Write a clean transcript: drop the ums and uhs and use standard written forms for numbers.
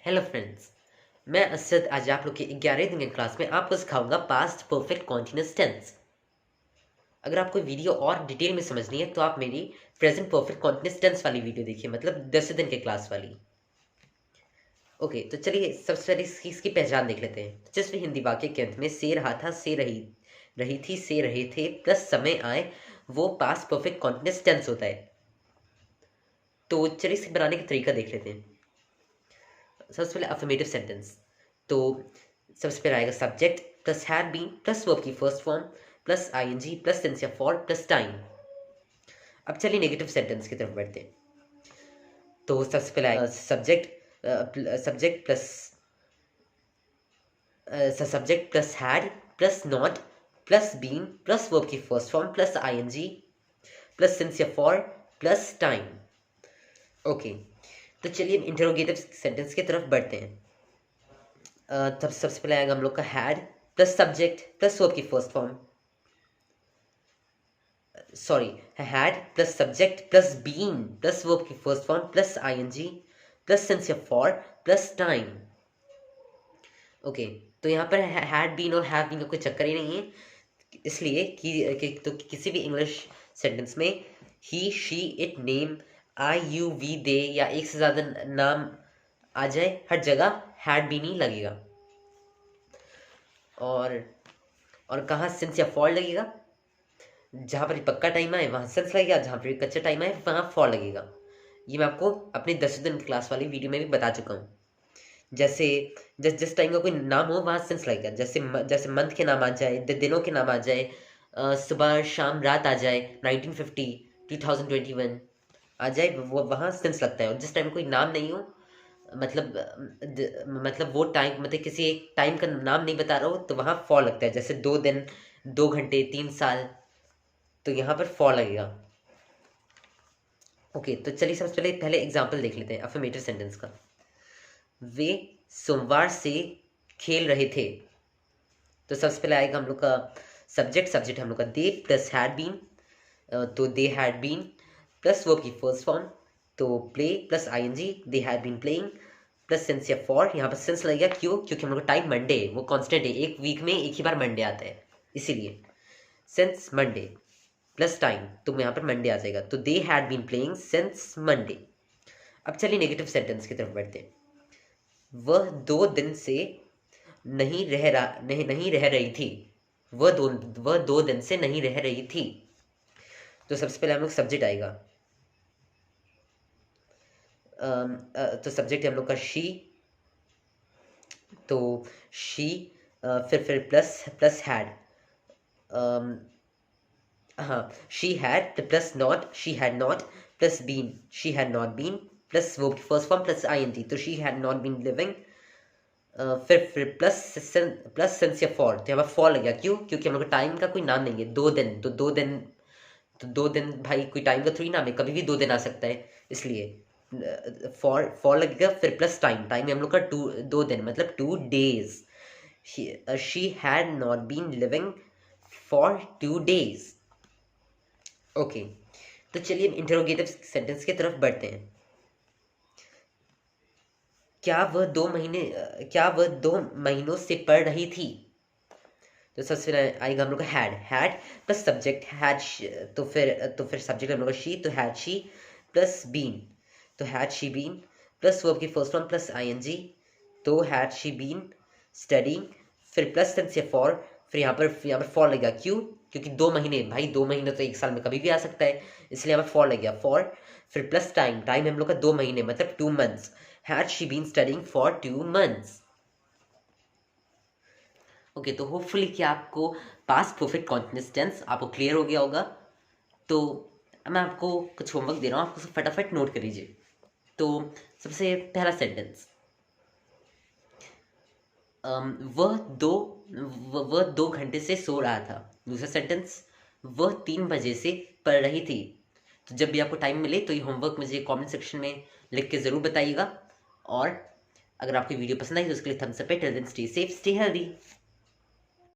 Hello friends, मैं असद आज आप लोग की 11वीं दिन की क्लास में आपको सिखाऊंगा पास्ट परफेक्ट कॉन्टिन्यूअस टेंस। अगर आपको वीडियो और डिटेल में समझनी है तो आप मेरी प्रेजेंट परफेक्ट कॉन्टिन्यूअस टेंस वाली वीडियो देखिए, मतलब 10 दिन के क्लास वाली। ओके, तो चलिए सबसे पहले इसकी पहचान देख लेते हैं। जिस भी हिंदी वाक्य के अंत में से रहा था, से रही रही थी, से रहे थे प्लस समय आए, वो पास्ट परफेक्ट कॉन्टिन्यूअस टेंस होता है। तो चलिए इसके बनाने का तरीका देख लेते हैं। सबसे पहले अफर्मेटिव सेंटेंस, तो सबसे पहले आएगा subject plus had been plus verb की first form plus ING plus tense या फॉर प्लस टाइम। अब चलिए नेगेटिव सेंटेंस की तरफ बढ़ते हैं। तो सबसे पहले आएगा subject plus had plus not plus been plus verb की first form plus ING plus tense या फॉर प्लस टाइम। ओके, तो चलिए इंटरोगेटिव सेंटेंस की तरफ बढ़ते हैं। तब सबसे पहले आएगा हम लोग का had plus subject plus verb की first form, sorry, had plus subject plus been plus verb की first form plus ING plus tense या फॉर प्लस टाइम। ओके, तो यहाँ पर हैड बीन और हैव बीन का कोई चक्कर ही नहीं है, इसलिए तो किसी भी इंग्लिश सेंटेंस में he she it name I you we they या एक से ज़्यादा नाम आ जाए, हर जगह हैड बीन ही लगेगा। और कहाँ सिंस या फॉर लगेगा? जहाँ पर पक्का टाइम आए वहाँ सेंस लगेगा, जहाँ पर कच्चा टाइम आए वहाँ फॉर लगेगा। ये मैं आपको अपने 10 दिन क्लास वाली वीडियो में भी बता चुका हूँ। जैसे जिस टाइम का कोई नाम हो वहाँ सेंस लगेगा, जैसे मंथ के नाम आ जाए, दिनों के नाम आ जाए, सुबह शाम रात आ जाए, 1950 2021 आ जाए, वो वहाँ सेंस लगता है। और जिस टाइम कोई नाम नहीं हो, मतलब वो टाइम, मतलब किसी एक टाइम का नाम नहीं बता रहा हो, तो वहाँ फॉर लगता है। जैसे 2 दिन, 2 घंटे, 3 साल, तो यहाँ पर फॉर लगेगा। ओके, तो चलिए सबसे पहले एग्जाम्पल देख लेते हैं अफर्मेटिव सेंटेंस का। वे सोमवार से खेल रहे थे। तो सबसे पहले आएगा हम लोग का सब्जेक्ट हम लोग का दे प्लस हैड बीन, तो they had been plus verb की फर्स्ट फॉर्म, तो play plus ING, they had been playing plus since या फॉर। यहाँ पर सेंस लगेगा, क्यों? क्योंकि हम लोग का टाइम मंडे है, वो कांस्टेंट है, एक वीक में एक ही बार मंडे आता है, इसीलिए सिंस मंडे प्लस टाइम, तो यहाँ पर मंडे आ जाएगा। तो they had been playing since Monday. अब चलिए नेगेटिव सेंटेंस की तरफ बढ़ते हैं। वह 2 दिन से नहीं रह रही थी। वह दो दिन से नहीं रह रही थी। तो सबसे पहले हम लोग सब्जेक्ट आएगा, तो सब्जेक्ट है हम लोग का शी, तो शी, फिर प्लस हैड, हाँ, she had plus not, she had not plus been, she had not been plus वो फर्स्ट फॉर्म प्लस आईएनटी, तो she had not been living, फिर प्लस सेंस या फॉर, तो यहाँ पर फॉर लग गया। क्यों? क्योंकि हम लोग का टाइम का कोई नाम नहीं है। 2 दिन, तो 2 दिन भाई कोई टाइम का थोड़ी नाम है, कभी भी 2 दिन आ सकता है, इसलिए फॉर लगेगा। फिर प्लस टाइम है हम लोग का 2 दिन, मतलब 2 days. She had not been living for 2 days. Okay, तो चलिए इंटरोगेटिव सेंटेंस की तरफ बढ़ते हैं। क्या वह 2 महीनों से पढ़ रही थी? तो सबसे पहले आएगा हम लोग का हैड प्लस सब्जेक्ट हैड, तो फिर सब्जेक्ट हम लोग का शी, तो हैड शी प्लस बीन, तो had she been plus verb की फर्स्ट फॉर्म प्लस आईएनजी, तो हैड शी बीन स्टडीइंग, फिर प्लस टेंस या फॉर, फिर यहाँ पर फॉर लगेगा। क्यों? क्योंकि 2 महीने, भाई 2 महीने तो एक साल में कभी भी आ सकता है, इसलिए यहाँ पर फॉर लग गया, फॉर। फिर प्लस टाइम हम लोग का 2 महीने, मतलब 2 months, had she been studying for 2 months. Okay, तो होपफुली कि आपको पास्ट परफेक्ट कॉन्टिन्यूअस टेंस आपको क्लियर हो गया होगा। तो मैं आपको कुछ होमवर्क दे रहा हूँ, आपको फटाफट नोट कर लीजिए। तो सबसे पहला सेंटेंस, वह 2 घंटे से सो रहा था। दूसरा सेंटेंस, वह 3 बजे से पढ़ रही थी। तो जब भी आपको टाइम मिले तो ये होमवर्क मुझे कमेंट सेक्शन में लिख के ज़रूर बताइएगा। और अगर आपकी वीडियो पसंद आई तो उसके लिए थम्स अप है। Till then stay safe, stay healthy.